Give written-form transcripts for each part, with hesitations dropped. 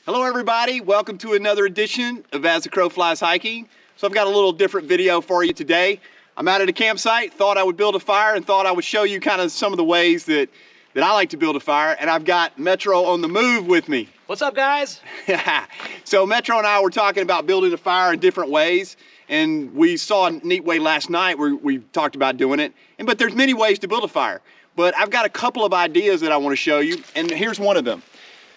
Hello everybody, welcome to another edition of As the Crow Flies Hiking. So I've got a little different video for you today. I'm out at a campsite, thought I would build a fire and thought I would show you kind of some of the ways that I like to build a fire, and I've got Metro on the move with me. What's up, guys? So Metro and I were talking about building a fire in different ways, and we saw a neat way last night where we talked about doing it. But there's many ways to build a fire. But I've got a couple of ideas that I want to show you, and here's one of them.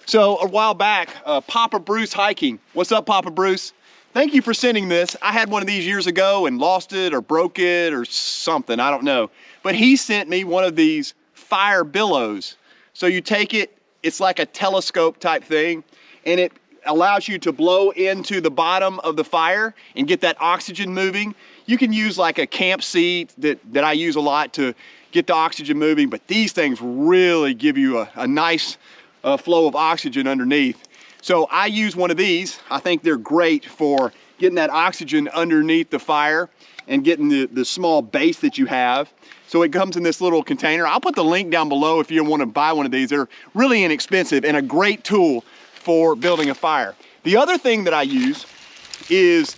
So a while back, Papa Bruce Hiking. What's up, Papa Bruce? Thank you for sending this. I had one of these years ago and lost it or broke it or something, I don't know. But he sent me one of these fire billows. So you take it, it's like a telescope type thing, and it allows you to blow into the bottom of the fire and get that oxygen moving. You can use like a camp seat that I use a lot to get the oxygen moving, but these things really give you a nice flow of oxygen underneath. So I use one of these. I think they're great for getting that oxygen underneath the fire and getting the small base that you have. So it comes in this little container. I'll put the link down below if you want to buy one of these. They're really inexpensive and a great tool for building a fire. The other thing that I use is,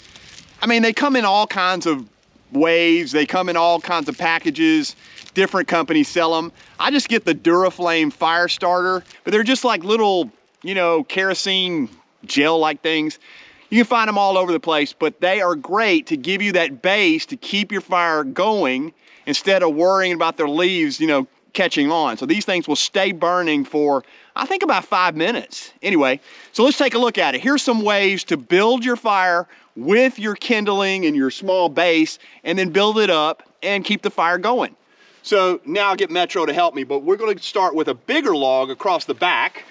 I mean, they come in all kinds of ways. They come in all kinds of packages. Different companies sell them. I just get the Duraflame fire starter, but they're just like little, you know, kerosene gel-like things. You can find them all over the place, but they are great to give you that base to keep your fire going instead of worrying about their leaves, you know, catching on. So these things will stay burning for, I think, about 5 minutes. Anyway, so let's take a look at it. Here's some ways to build your fire with your kindling and your small base, and then build it up and keep the fire going. So now I'll get Metro to help me, but we're going to start with a bigger log across the back.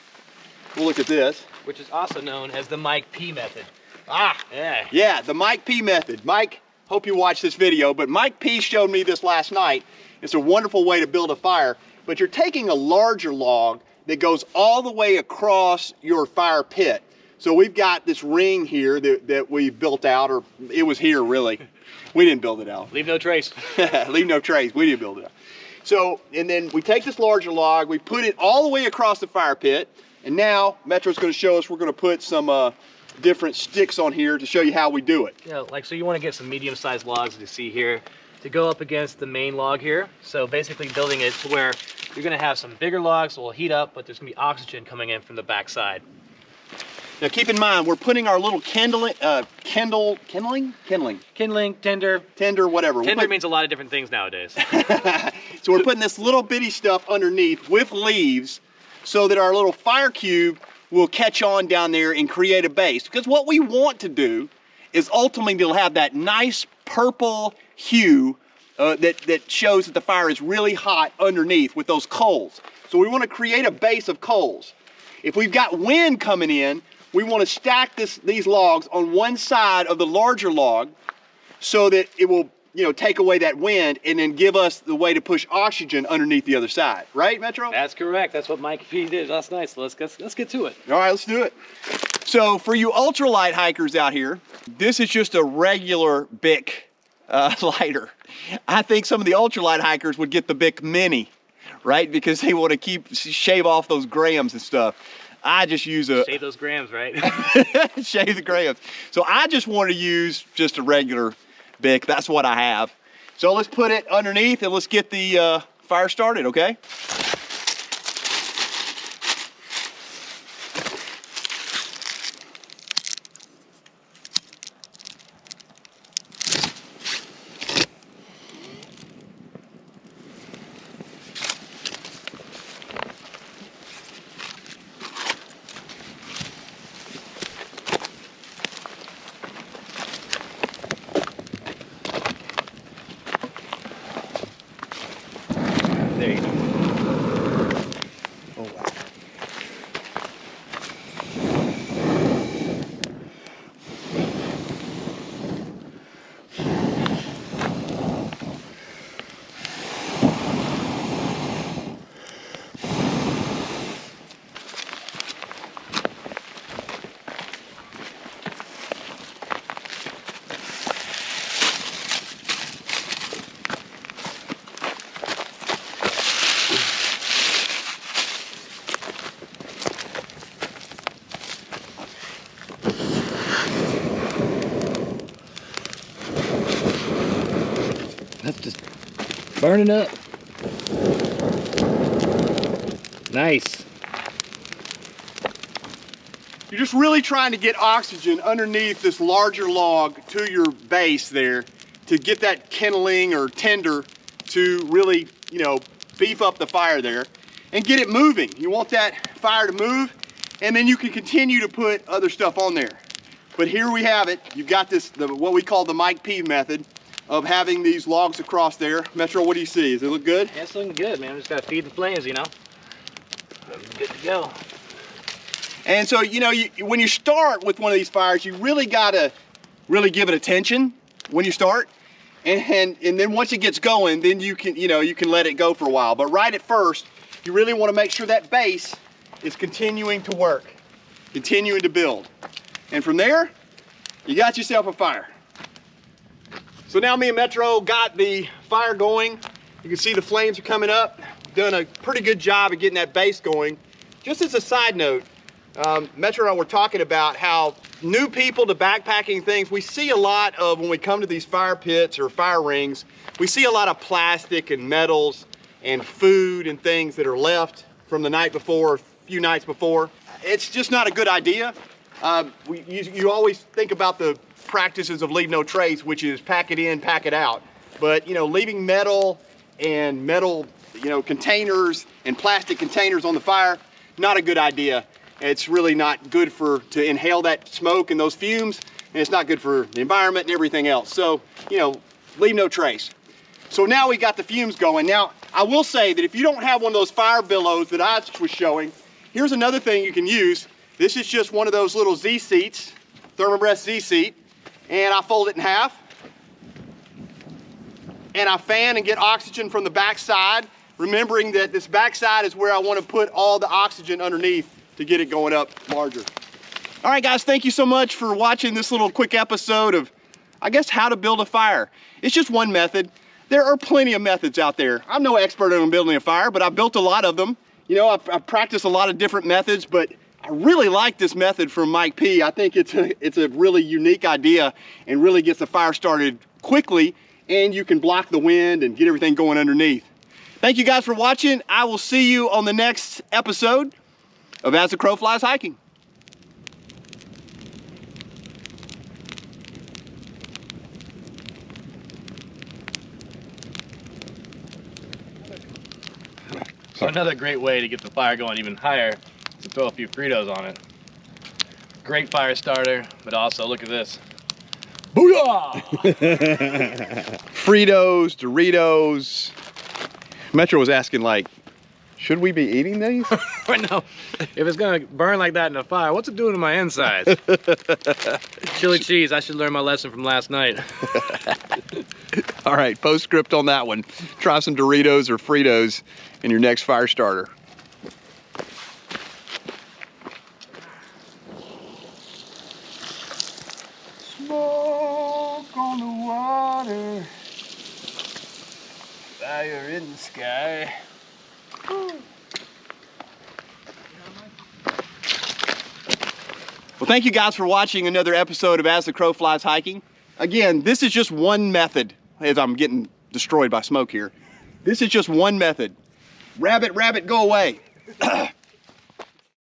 We'll look at this. Which is also known as the Mike P method. Yeah. Yeah, the Mike P method. Mike, hope you watch this video, but Mike P showed me this last night. It's a wonderful way to build a fire, but you're taking a larger log that goes all the way across your fire pit. So we've got this ring here that we built out, or it was here really. We didn't build it out. Leave no trace. Leave no trace, we didn't build it out. So, and then we take this larger log, we put it all the way across the fire pit, and now Metro's gonna show us, we're gonna put some different sticks on here to show you how we do it. Yeah, like, so you wanna get some medium-sized logs, as you see here, to go up against the main log here. So basically building it to where you're gonna have some bigger logs that will heat up, but there's gonna be oxygen coming in from the back side. Now keep in mind, we're putting our little kindling, tender, whatever. Tender means a lot of different things nowadays. So we're putting this little bitty stuff underneath with leaves so that our little fire cube will catch on down there and create a base. Because what we want to do is ultimately to have that nice purple hue that shows that the fire is really hot underneath with those coals. So we want to create a base of coals. If we've got wind coming in, we want to stack these logs on one side of the larger log so that it will, you know, take away that wind and then give us the way to push oxygen underneath the other side. Right, Metro? That's correct. That's what Mike P did last night. So let's get to it. All right, let's do it. So for you ultralight hikers out here, this is just a regular Bic lighter. I think some of the ultralight hikers would get the Bic Mini, right? Because they want to shave off those grams and stuff. I just use shave those grams, right? Shave the grams. So I just want to use just a regular Bic. That's what I have. So let's put it underneath and let's get the fire started, okay? There you go. Burning up. Nice. You're just really trying to get oxygen underneath this larger log to your base there to get that kindling or tinder to really, you know, beef up the fire there and get it moving. You want that fire to move, and then you can continue to put other stuff on there. But here we have it. You've got this, what we call the Mike P method of having these logs across there. Metro, what do you see? Does it look good? Yeah, it's looking good, man. We just gotta feed the flames, you know. Good to go. And so, you know, when you start with one of these fires, you really gotta really give it attention when you start. And then once it gets going, then you can, you know, you can let it go for a while. But right at first, you really want to make sure that base is continuing to work, continuing to build. And from there, you got yourself a fire. So now me and Metro got the fire going. You can see the flames are coming up. Done a pretty good job of getting that base going. Just as a side note, Metro and I were talking about how new people to backpacking things, we see a lot of, when we come to these fire pits or fire rings, we see a lot of plastic and metals and food and things that are left from the night before, a few nights before. It's just not a good idea. You always think about the practices of leave no trace, which is pack it in, pack it out. But, you know, leaving metal, you know, containers and plastic containers on the fire, not a good idea. It's really not good to inhale that smoke and those fumes, and it's not good for the environment and everything else. So, you know, leave no trace. So now we got the fumes going. Now, I will say that if you don't have one of those fire billows that I was showing, here's another thing you can use. This is just one of those little Z seats, Thermobreath Z seat, and I fold it in half, and I fan and get oxygen from the back side, remembering that this back side is where I want to put all the oxygen underneath to get it going up larger. All right, guys, thank you so much for watching this little quick episode of, I guess, how to build a fire. It's just one method. There are plenty of methods out there. I'm no expert on building a fire, but I've built a lot of them. You know, I've practiced a lot of different methods, but I really like this method from Mike P. I think it's a really unique idea and really gets the fire started quickly, and you can block the wind and get everything going underneath. Thank you guys for watching. I will see you on the next episode of As the Crow Flies Hiking. So another great way to get the fire going even higher is to throw a few Fritos on it. Great fire starter, but also look at this. Booyah! Fritos, Doritos. Metro was asking, like, should we be eating these? No, if it's gonna burn like that in a fire, what's it doing to my insides? Chili cheese, I should learn my lesson from last night. All right, postscript on that one. Try some Doritos or Fritos in your next fire starter. Smoke on the water, fire in the sky. Well, thank you guys for watching another episode of As the Crow Flies Hiking. Again, this is just one method, as I'm getting destroyed by smoke here. This is just one method. Rabbit, rabbit, go away.